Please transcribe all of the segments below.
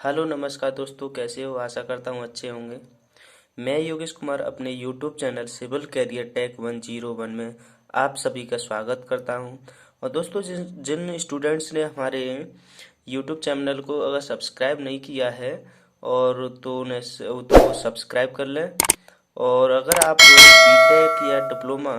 Hello नमस्कार दोस्तों, कैसे हो? आशा करता हूँ अच्छे होंगे। मैं योगेश कुमार अपने YouTube channel civil career tech 101 में आप सभी का स्वागत करता हूँ। और दोस्तों, जिन जिन स्टूडेंट्स ने हमारे यूट्यूब चैनल को अगर सब्सक्राइब नहीं किया है और तो सब्सक्राइब कर लें। और अगर आप बीटेक या डिप्लोमा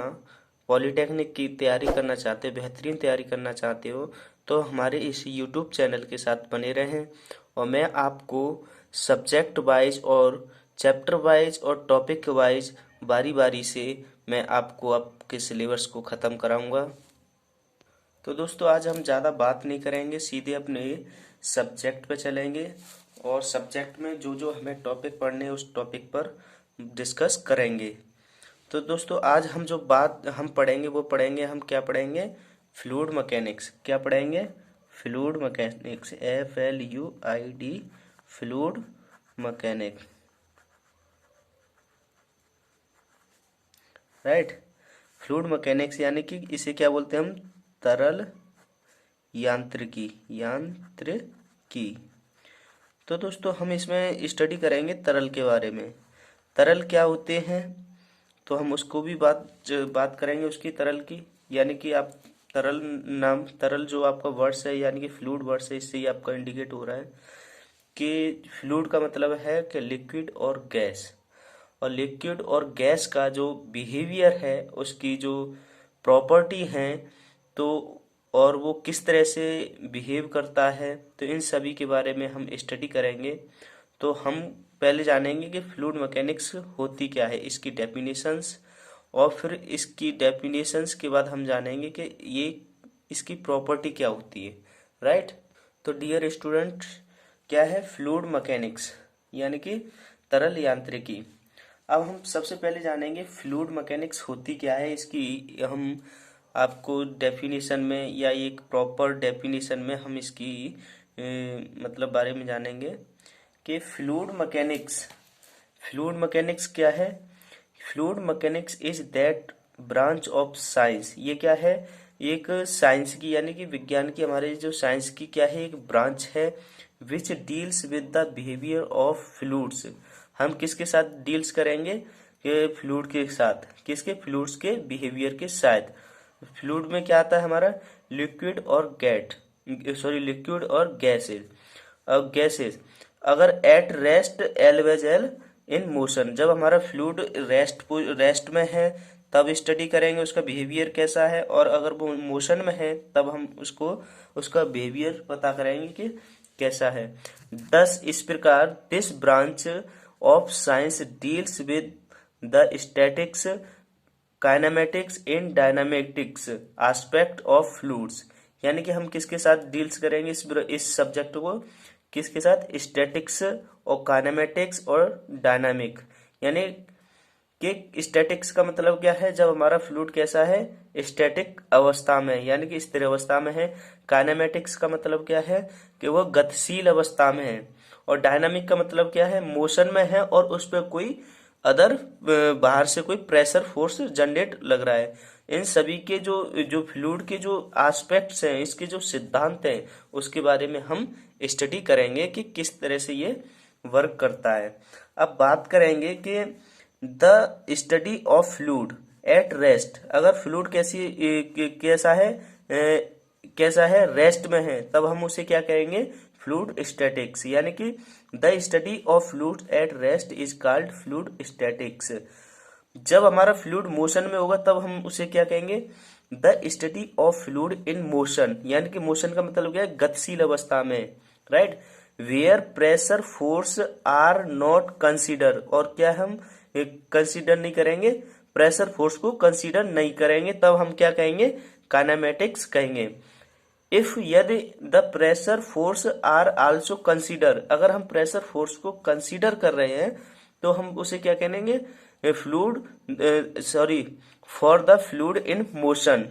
पॉलिटेक्निक की तैयारी करना चाहते, बेहतरीन तैयारी करना चाहते हो, तो हमारे इस यूट्यूब चैनल के साथ बने रहें। और मैं आपको सब्जेक्ट वाइज और चैप्टर वाइज और टॉपिक वाइज बारी बारी से मैं आपको आपके सिलेबस को ख़त्म कराऊंगा। तो दोस्तों, आज हम ज़्यादा बात नहीं करेंगे, सीधे अपने सब्जेक्ट पे चलेंगे और सब्जेक्ट में जो जो हमें टॉपिक पढ़ने हैं उस टॉपिक पर डिस्कस करेंगे। तो दोस्तों, आज हम जो बात हम पढ़ेंगे वो पढ़ेंगे, हम क्या पढ़ेंगे? Fluid mechanics. क्या पढ़ेंगे? Fluid mechanics, FLUID, fluid mechanics, right. Fluid mechanics यानी कि इसे क्या बोलते हैं हम? तरल यांत्रिकी, यांत्रिकी। तो दोस्तों, हम इसमें स्टडी करेंगे तरल के बारे में। तरल क्या होते हैं, तो हम उसको भी बात करेंगे उसकी, तरल की। यानी कि आप तरल, नाम तरल जो आपका वर्ड्स है यानी कि फ्लूइड वर्ड्स है, इससे ही आपका इंडिकेट हो रहा है कि फ्लूइड का मतलब है कि लिक्विड और गैस। और लिक्विड और गैस का जो बिहेवियर है, उसकी जो प्रॉपर्टी है, तो और वो किस तरह से बिहेव करता है, तो इन सभी के बारे में हम स्टडी करेंगे। तो हम पहले जानेंगे कि फ्लूइड मैकेनिक्स होती क्या है, इसकी डेफिनेशंस। और फिर इसकी डेफिनेशंस के बाद हम जानेंगे कि ये इसकी प्रॉपर्टी क्या होती है, राइट। तो डियर स्टूडेंट, क्या है फ्लूइड मैकेनिक्स? यानी कि तरल यांत्रिकी। अब हम सबसे पहले जानेंगे फ्लूइड मैकेनिक्स होती क्या है, इसकी हम आपको डेफिनेशन में या एक प्रॉपर डेफिनेशन में हम इसकी मतलब बारे में जानेंगे कि फ्लूइड मैकेनिक्स क्या है। Fluid mechanics is that branch of science. ये क्या है? एक साइंस की, यानी कि विज्ञान की, हमारे जो साइंस की क्या है, एक ब्रांच है which deals with the behaviour of fluids. हम किसके साथ डील्स करेंगे? कि फ्लूइड के साथ। किसके? फ्लूइड्स के बिहेवियर के साथ। फ्लूइड में क्या आता है हमारा? लिक्विड और लिक्विड और गैसेज। अब गैसेज अगर at rest always L in motion, जब हमारा फ्लूइड रेस्ट में है तब स्टडी करेंगे उसका बिहेवियर कैसा है, और अगर वो मोशन में है तब हम उसका बिहेवियर पता करेंगे कि कैसा है। दस इस प्रकार this branch of science deals with the statics, kinematics in dynamics aspect of fluids. यानी कि हम किसके साथ डील्स करेंगे इस सब्जेक्ट को? किसके साथ? स्टैटिक्स और काइनेमेटिक्स और डायनामिक। यानी कि स्टैटिक्स का मतलब क्या है? जब हमारा फ्लूइड कैसा है? स्टैटिक अवस्था में, यानी कि स्थिर अवस्था में है। काइनेमेटिक्स का मतलब क्या है? कि वो गतिशील अवस्था में है। और डायनामिक का मतलब क्या है? मोशन में है और उस पर कोई अदर बाहर से कोई प्रेशर फोर्स जनरेट लग रहा है। इन सभी के जो जो फ्लूइड के जो एस्पेक्ट्स हैं, इसके जो सिद्धांत हैं, उसके बारे में हम स्टडी करेंगे कि किस तरह से ये वर्क करता है। अब बात करेंगे कि the study of fluid at rest. अगर फ्लूइड कैसा है? रेस्ट में है, तब हम उसे क्या कहेंगे? Fluid statics. यानी कि the study of fluid at rest is called fluid statics. जब हमारा फ्लूइड मोशन में होगा तब हम उसे क्या कहेंगे? The study of fluid in motion. यानी कि मोशन का मतलब क्या है? गतिशील अवस्था में, right. Where pressure force are not consider, और क्या हम कंसीडर नहीं करेंगे? प्रेशर फोर्स को कंसीडर नहीं करेंगे, तब हम क्या कहेंगे? काइनेमेटिक्स कहेंगे। इफ यदि the pressure force are also consider, अगर हम प्रेशर फोर्स को कंसीडर कर रहे हैं तो हम उसे क्या कहेंगे? For the fluid in motion,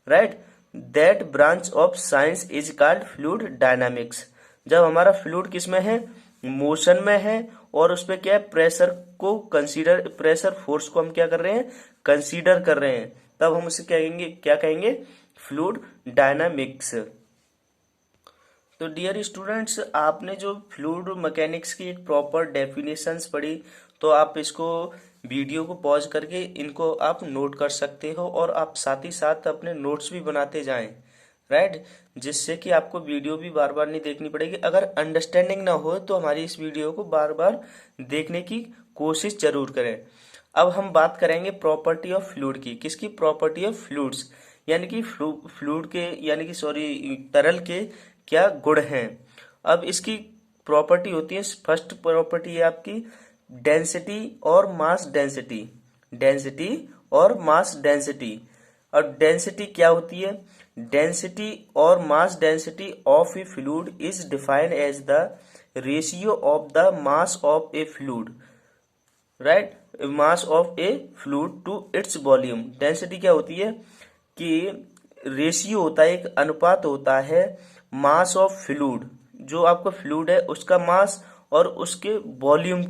right. That branch of science is called fluid dynamics. जब हमारा फ्लूइड किस में है? मोशन में है, और उस पर क्या है? प्रेशर फोर्स को हम क्या कर रहे हैं? कंसीडर कर रहे हैं, तब हम उसे क्या कहेंगे? Fluid dynamics. तो डियर स्टूडेंट्स, आपने जो फ्लूइड मैकेनिक्स की एक प्रॉपर डेफिनेशंस पढ़ी, तो आप इसको वीडियो को पॉज करके इनको आप नोट कर सकते हो और आप साथ ही साथ अपने नोट्स भी बनाते जाएं, राइट, जिससे कि आपको वीडियो भी बार बार नहीं देखनी पड़ेगी। अगर अंडरस्टैंडिंग ना हो तो हमारी इस वीडियो को बार बार देखने की कोशिश जरूर करें। अब हम बात करेंगे प्रॉपर्टी ऑफ फ्लूइड की। किसकी? प्रॉपर्टी ऑफ फ्लूइड्स, यानी कि फ्लूइड के, यानी कि सॉरी, तरल के क्या गुण हैं। अब इसकी प्रॉपर्टी होती है, फर्स्ट प्रॉपर्टी है आपकी डेंसिटी और मास डेंसिटी। डेंसिटी और मास डेंसिटी। और डेंसिटी क्या होती है? डेंसिटी और mass density of a fluid is defined as the ratio of the mass of a fluid, right, mass of a fluid to its volume. Density क्या होती है कि रेशियो होता है, एक अनुपात होता है मास ऑफ फ्लूइड, जो आपका फ्लूइड है उसका मास और उसके वॉल्यूम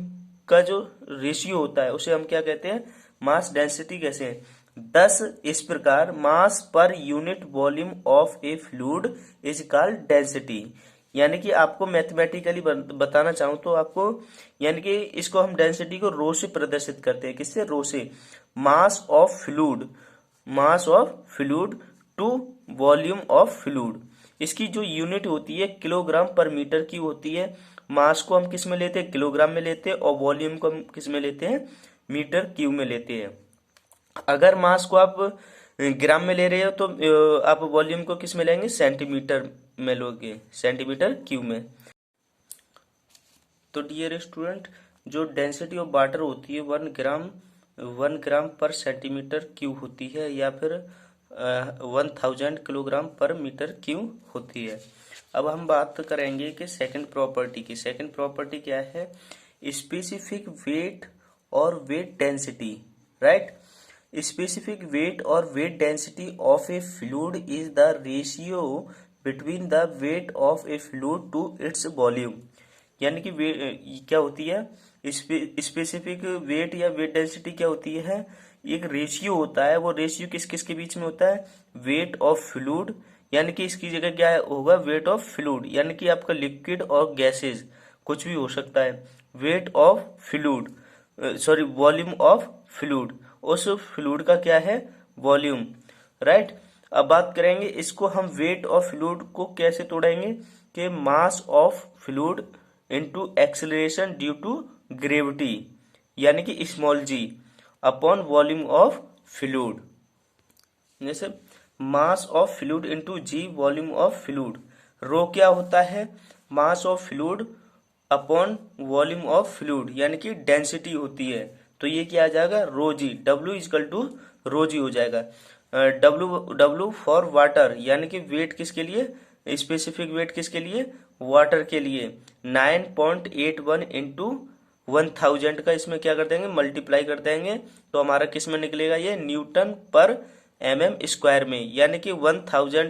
का जो रेशियो होता है उसे हम क्या कहते हैं? Mass density. कैसे? दस इस प्रकार mass per unit volume of a fluid is called density. यानी कि आपको मैथमेटिकली बताना चाहूं तो आपको, यानी कि इसको हम डेंसिटी को रो से प्रदर्शित करते हैं। किससे? रो से। Mass of fluid, mass of fluid to volume of fluid. इसकी जो यूनिट होती है किलोग्राम पर मीटर की होती है। मास को हम किस में लेते हैं? किलोग्राम में लेते हैं। और वॉल्यूम को हम किस में लेते हैं? मीटर क्यूब में लेते हैं। अगर मास को आप ग्राम में ले रहे हो तो आप वॉल्यूम को किस में लेंगे? सेंटीमीटर में लोगे, सेंटीमीटर क्यूब में। तो डियर स्टूडेंट, जो डेंसिटी ऑफ वाटर होती है 1 ग्राम पर सेंटीमीटर क्यूब होती है, या फिर 1000 किलोग्राम पर मीटर क्यूब होती है। अब हम बात करेंगे कि सेकंड प्रॉपर्टी की। सेकंड प्रॉपर्टी क्या है? स्पेसिफिक वेट और weight density, right. Specific weight और weight density of a fluid is the ratio between the weight of a fluid to its volume. यानी कि क्या होती है? स्पेसिफिक वेट या वेट डेंसिटी क्या होती है? एक रेशियो होता है। वो रेशियो किस किस के बीच में होता है? वेट ऑफ फ्लूइड, यानी कि इसकी जगह क्या होगा? वेट ऑफ फ्लूइड, यानी कि आपका लिक्विड और गैसेज कुछ भी हो सकता है। Weight of fluid, sorry, volume of fluid, उस फ्लूइड का क्या है? Volume, right. अब बात करेंगे इसको हम वेट ऑफ फ्लूइड को कैसे तोड़ेंगे कि mass of fluid into acceleration due to gravity, यानी कि small g upon volume of fluid. जैसे mass of fluid into g volume of fluid. Rho क्या होता है? Mass of fluid upon volume of fluid, यानी कि डेंसिटी होती है। तो ये क्या आ जाएगा? रो जी, डब्ल्यू इजकल टू रो जी हो जाएगा। डब्ल्यू फॉर वाटर, यानी कि वेट किसके लिए? स्पेसिफिक वेट किसके लिए? वाटर के लिए। 9.81 इंटू 1000 का इसमें क्या कर देंगे? मल्टीप्लाई कर देंगे, तो हमारा किस में निकलेगा? ये न्यूटन पर mm² में। यानी कि 1000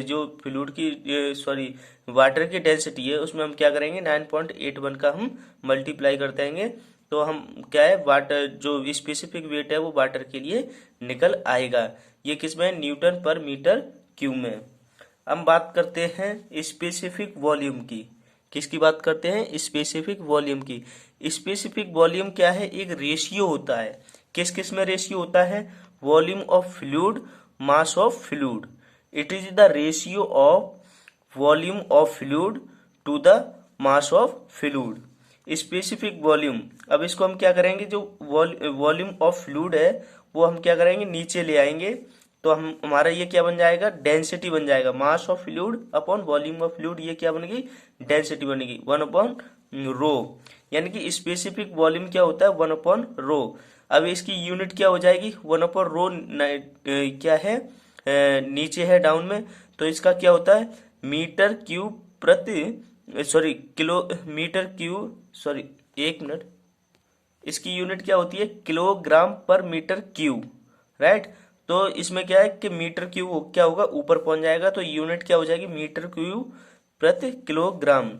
जो फ्लूइड की, सॉरी, वाटर की डेंसिटी है, उसमें हम क्या करेंगे? 9.81 का हम मल्टीप्लाई कर देंगे, तो हम क्या है? वाटर जो स्पेसिफिक वेट है वो वाटर के लिए निकल आएगा। ये किस में? न्यूटन पर मीटर क्यूब में। हम बात करते हैं स्पेसिफिक वॉल्यूम की। किसकी बात करते हैं? स्पेसिफिक वॉल्यूम की। स्पेसिफिक वॉल्यूम क्या है? एक रेशियो होता है। किस किस में रेशियो होता है? Volume of fluid, mass of fluid. It is the ratio of volume of fluid to the mass of fluid. Specific volume, अब इसको हम क्या करेंगे? जो वॉल्यूम ऑफ फ्लूइड है वो हम क्या करेंगे? नीचे ले आएंगे, तो हम हमारा ये क्या बन जाएगा? डेंसिटी बन जाएगा। मास of fluid upon volume of fluid, ये क्या बनेगी? डेंसिटी बनेगी 1/रो। यानी कि स्पेसिफिक वॉल्यूम क्या होता है? 1/रो। अब इसकी यूनिट क्या हो जाएगी? 1/रो क्या है? नीचे है डाउन में, तो इसका क्या होता है? मीटर क्यूब प्रति, सॉरी, किलोमीटर क्यूब, सॉरी, एक मिनट, इसकी यूनिट क्या होती है? किलोग्राम पर मीटर क्यूब, राइट। तो इसमें क्या है कि मीटर क्यूब क्या होगा? ऊपर पहुंच जाएगा, तो यूनिट क्या हो जाएगी? मीटर क्यूब प्रति किलोग्राम।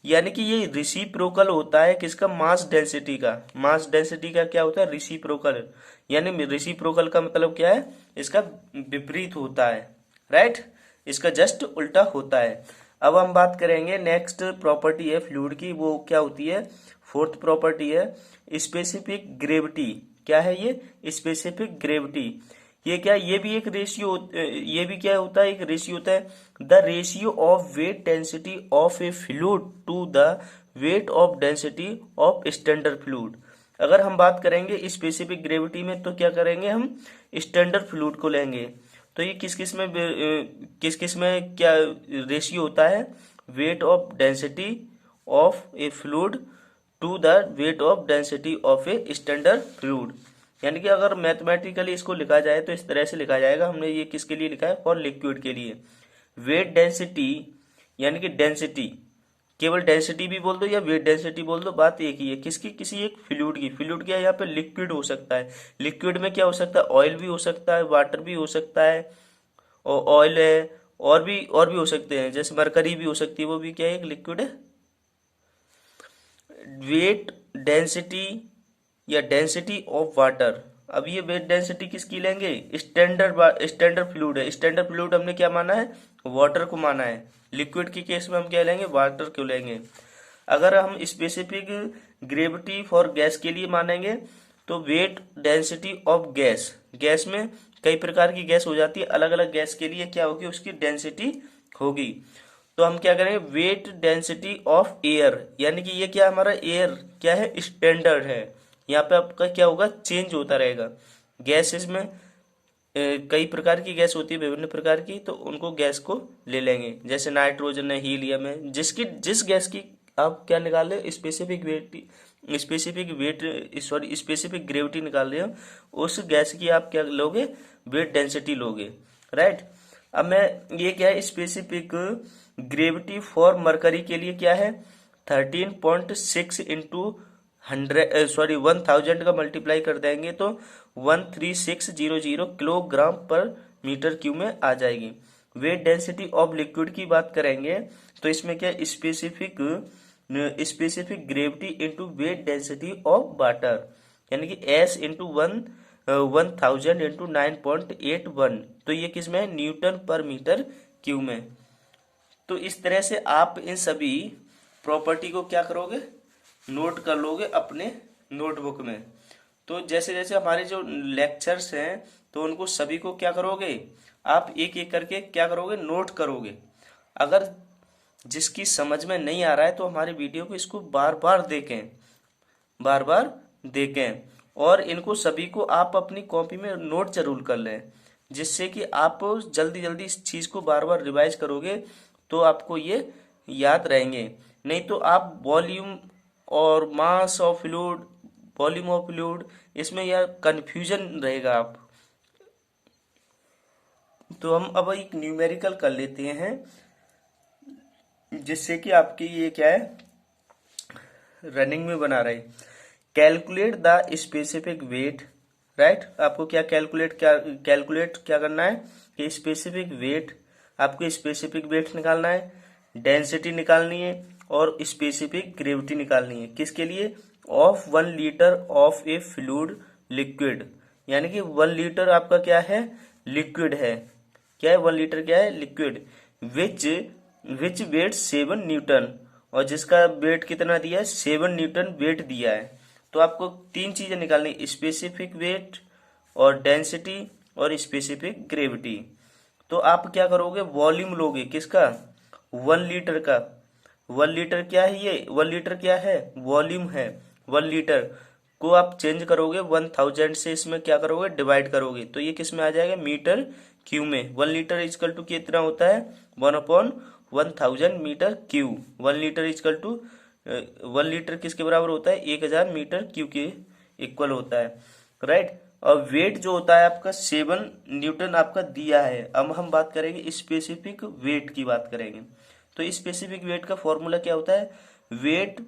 यानी कि ये रिसिप्रोकल होता है किसका? मास डेंसिटी का। मास डेंसिटी का क्या होता है? रिसिप्रोकल। यानी रिसिप्रोकल का मतलब क्या है? इसका विपरीत होता है, राइट, इसका जस्ट उल्टा होता है। अब हम बात करेंगे नेक्स्ट प्रॉपर्टी है फ्लूइड की, वो क्या होती है, फोर्थ प्रॉपर्टी है स्पेसिफिक ग्रेविटी। क्या है ये, स्पेसिफिक ग्रेविटी। ये क्या, ये भी एक रेशियो, ये भी क्या होता है, एक रेशियो होता है, the ratio of weight density of a fluid to the weight of density of standard fluid. अगर हम बात करेंगे स्पेसिफिक ग्रेविटी में तो क्या करेंगे, हम स्टैंडर्ड फ्लूइड को लेंगे। तो ये किस किस में क्या रेशियो होता है, weight of density of a fluid to the weight of density of a standard fluid. यानी कि अगर मैथमेटिकली इसको लिखा जाए तो इस तरह से लिखा जाएगा, हमने ये किसके लिए लिखा है, फॉर लिक्विड के लिए। वेट डेंसिटी यानी कि डेंसिटी, केवल डेंसिटी भी बोल दो या वेट डेंसिटी बोल दो, बात एक ही है, किसकी, किसी एक फ्लूइड की। फ्लूइड क्या है, यहाँ पे लिक्विड हो सकता है, लिक्विड में क्या हो सकता है, ऑयल भी हो सकता है, वाटर भी हो सकता है, और ऑयल है, और भी हो सकते हैं, जैसे मरकरी भी हो सकती है, वो भी क्या है, एक लिक्विड है। वेट डेंसिटी या डेंसिटी ऑफ वाटर, अब ये वेट डेंसिटी किसकी लेंगे, स्टैंडर्ड फ्लूइड है। स्टैंडर्ड फ्लूइड हमने क्या माना है, वाटर को माना है। लिक्विड के केस में हम क्या लेंगे, वाटर को लेंगे। अगर हम स्पेसिफिक ग्रेविटी फॉर गैस के लिए मानेंगे तो wait density of gas, gas में कई प्रकार की गैस हो जाती है, अलग अलग गैस के लिए क्या होगी, उसकी डेंसिटी होगी। तो हम क्या करेंगे, वेट डेंसिटी ऑफ एयर, यानी कि ये क्या हमारा एयर क्या है, स्टैंडर्ड है। यहाँ पे आपका क्या होगा, चेंज होता रहेगा। गैसेस में कई प्रकार की गैस होती है, विभिन्न प्रकार की, तो उनको गैस को ले लेंगे, जैसे नाइट्रोजन है, हीलियम है, जिस गैस की आप क्या निकाल रहे हो, स्पेसिफिक ग्रेविटी निकाल रहे हो, उस गैस की आप क्या लोगे, वेट डेंसिटी लोगे, राइट। अब मैं ये क्या है, स्पेसिफिक ग्रेविटी फॉर मरकरी के लिए क्या है, 13.6 इंटू 1000 का मल्टीप्लाई कर देंगे तो 13600 किलोग्राम पर मीटर क्यूब में आ जाएगी। वेट डेंसिटी ऑफ लिक्विड की बात करेंगे तो इसमें क्या, specific gravity into weight density of water, यानी कि S इंटू 1000 इंटू 9.81, तो ये किस में है, न्यूटन पर मीटर क्यूब में। तो इस तरह से आप इन सभी प्रॉपर्टी को क्या करोगे, नोट कर लोगे अपने नोटबुक में। तो जैसे जैसे हमारे जो लेक्चर्स हैं तो उनको सभी को क्या करोगे, आप एक एक करके क्या करोगे, नोट करोगे। अगर जिसकी समझ में नहीं आ रहा है तो हमारे वीडियो को इसको बार बार देखें और इनको सभी को आप अपनी कॉपी में नोट जरूर कर लें, जिससे कि आप जल्दी जल्दी इस चीज़ को बार बार रिवाइज करोगे तो आपको ये याद रहेंगे। नहीं तो आप वॉल्यूम और मास of fluid, volume of fluid, इसमें यह कंफ्यूजन रहेगा आप। तो हम अब एक न्यूमेरिकल कर लेते हैं, जिससे कि आपकी ये क्या है, रनिंग में बना रहे। Calculate the specific weight, right. आपको क्या कैलकुलेट क्या करना है कि स्पेसिफिक वेट, आपको स्पेसिफिक वेट निकालना है, डेंसिटी निकालनी है और स्पेसिफिक ग्रेविटी निकालनी है। किसके लिए, of 1 litre of a fluid liquid, यानी कि 1 लीटर आपका क्या है, लिक्विड है। क्या है, 1 लीटर क्या है, लिक्विड, विच वेट 7 न्यूटन, और जिसका वेट कितना दिया है, 7 न्यूटन वेट दिया है। तो आपको तीन चीजें निकालनी, स्पेसिफिक वेट और डेंसिटी और स्पेसिफिक ग्रेविटी। तो आप क्या करोगे, वॉल्यूम लोगे किसका, 1 लीटर का। 1 लीटर क्या है, ये 1 लीटर क्या है, वॉल्यूम है। 1 लीटर को आप चेंज करोगे 1000 से, इसमें क्या करोगे, डिवाइड करोगे, तो ये किस में आ जाएगा, मीटर क्यूब में। 1 लीटर इजकल टू कितना होता है, 1/1000 metre cube. 1 litre equal to 1 litre किसके बराबर होता है, 1000 मीटर क्यूब के इक्वल होता है, राइट। और वेट जो होता है आपका 7 न्यूटन आपका दिया है। अब हम बात करेंगे स्पेसिफिक वेट की बात करेंगे। तो स्पेसिफिक वेट का फॉर्मूला क्या होता है, वेट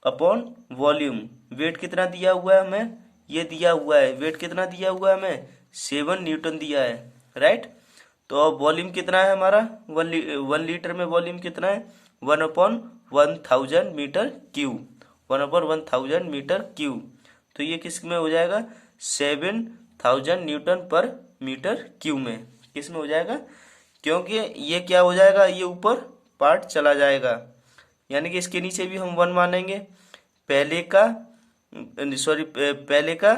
अपॉन वॉल्यूम। वेट कितना दिया हुआ है हमें, ये दिया हुआ है, वेट कितना दिया हुआ है हमें, 7 न्यूटन दिया है, राइट। तो अब वॉल्यूम कितना है हमारा, 1 लीटर में वॉल्यूम कितना है, 1/1000 मीटर क्यूब, 1/1000 मीटर क्यूब। तो ये किस में हो जाएगा, 7000 न्यूटन पर मीटर क्यूब में, किस में हो जाएगा, क्योंकि ये क्या हो जाएगा, ये ऊपर पार्ट चला जाएगा, यानी कि इसके नीचे भी हम 1 मानेंगे, पहले का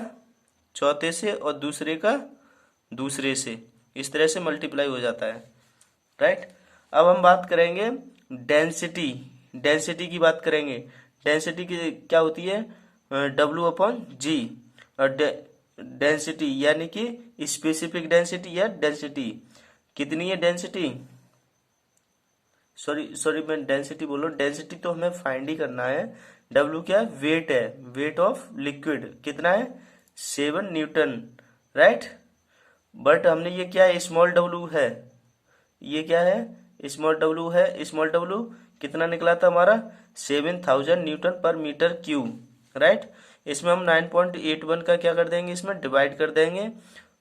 चौथे से और दूसरे का दूसरे से, इस तरह से मल्टीप्लाई हो जाता है, राइट। अब हम बात करेंगे डेंसिटी, डेंसिटी की बात करेंगे। डेंसिटी की क्या होती है, W/G। और डेंसिटी यानी कि स्पेसिफिक डेंसिटी या डेंसिटी कितनी है, डेंसिटी सॉरी मैं डेंसिटी बोल रहा हूँ, डेंसिटी तो हमें फाइंड ही करना है। W क्या है, वेट है, वेट ऑफ लिक्विड कितना है, 7 न्यूटन, राइट। बट हमने ये क्या है, स्मॉल w है, ये क्या है, स्मॉल w है। स्मॉल w कितना निकला था हमारा, 7000 न्यूटन पर मीटर क्यूब, राइट। इसमें हम 9.81 का क्या कर देंगे, इसमें डिवाइड कर देंगे,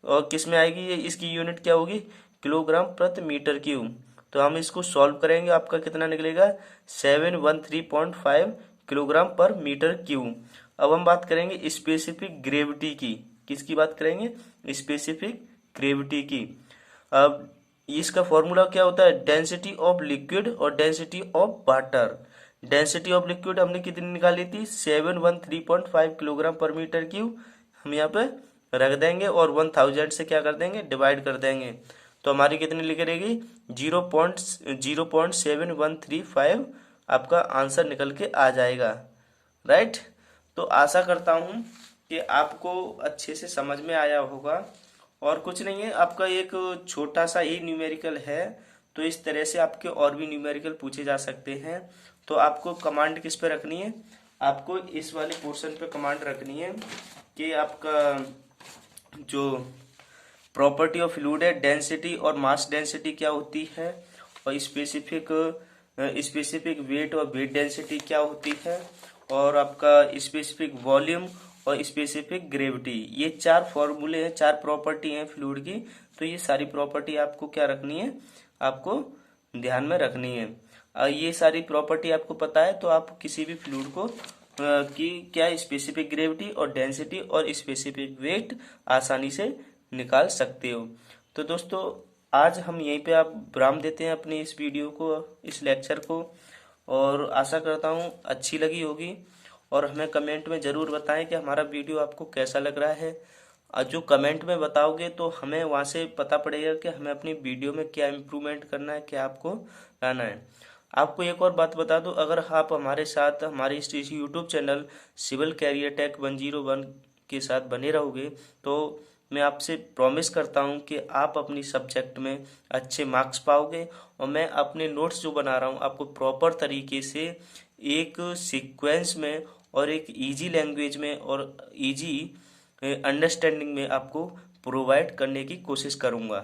और किस में आएगी ये, इसकी यूनिट क्या होगी, किलोग्राम प्रति मीटर क्यूब। तो हम इसको सॉल्व करेंगे, आपका कितना निकलेगा, 713.5 किलोग्राम पर मीटर क्यूब। अब हम बात करेंगे स्पेसिफिक ग्रेविटी की, किसकी बात करेंगे, स्पेसिफिक ग्रेविटी की। अब इसका फॉर्मूला क्या होता है, डेंसिटी ऑफ लिक्विड और density of water. Density of liquid हमने कितनी निकाली थी, 713.5 किलोग्राम पर मीटर क्यूब, हम यहाँ पे रख देंगे और 1000 से क्या कर देंगे, डिवाइड कर देंगे, तो हमारी कितनी लिख रहेगी, 0.735 आपका आंसर निकल के आ जाएगा, राइट। तो आशा करता हूँ कि आपको अच्छे से समझ में आया होगा, और कुछ नहीं है, आपका एक छोटा सा ही न्यूमेरिकल है, तो इस तरह से आपके और भी न्यूमेरिकल पूछे जा सकते हैं। तो आपको कमांड किस पे रखनी है, आपको इस वाले पोर्शन पे कमांड रखनी है कि आपका जो प्रॉपर्टी ऑफ फ्लूइड है, डेंसिटी और मास डेंसिटी क्या होती है, और स्पेसिफिक वेट और वेट डेंसिटी क्या होती है, और आपका स्पेसिफिक वॉल्यूम और स्पेसिफिक ग्रेविटी, ये 4 फॉर्मूले हैं, 4 प्रॉपर्टी हैं फ्लूइड की। तो ये सारी प्रॉपर्टी आपको क्या रखनी है, आपको ध्यान में रखनी है। ये सारी प्रॉपर्टी आपको पता है तो आप किसी भी फ्लूइड को की क्या स्पेसिफिक ग्रेविटी और डेंसिटी और स्पेसिफिक वेट आसानी से निकाल सकते हो। तो दोस्तों आज हम यहीं पे आप विराम देते हैं अपनी इस वीडियो को, इस लेक्चर को, और आशा करता हूँ अच्छी लगी होगी, और हमें कमेंट में ज़रूर बताएं कि हमारा वीडियो आपको कैसा लग रहा है। और जो कमेंट में बताओगे तो हमें वहाँ से पता पड़ेगा कि हमें अपनी वीडियो में क्या इम्प्रूवमेंट करना है, क्या आपको लाना है। आपको एक और बात बता दूं, अगर आप हमारे साथ हमारे इस YouTube channel civil career tech 101 के साथ बने रहोगे तो मैं आपसे प्रॉमिस करता हूं कि आप अपनी सब्जेक्ट में अच्छे मार्क्स पाओगे, और मैं अपने नोट्स जो बना रहा हूं आपको प्रॉपर तरीके से एक सीक्वेंस में और एक इजी लैंग्वेज में और इजी अंडरस्टैंडिंग में आपको प्रोवाइड करने की कोशिश करूंगा।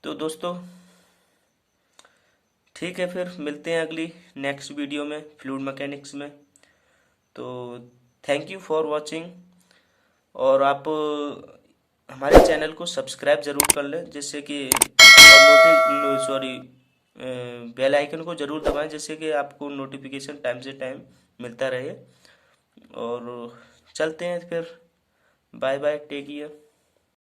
तो दोस्तों ठीक है, फिर मिलते हैं अगली नेक्स्ट वीडियो में फ्लूइड मैकेनिक्स में। तो थैंक यू फॉर वाचिंग, और आप हमारे चैनल को सब्सक्राइब ज़रूर कर लें, जिससे कि बेल आइकन को ज़रूर दबाएं, जिससे कि आपको नोटिफिकेशन टाइम से टाइम मिलता रहे। और चलते हैं फिर, बाय बाय, टेक केयर।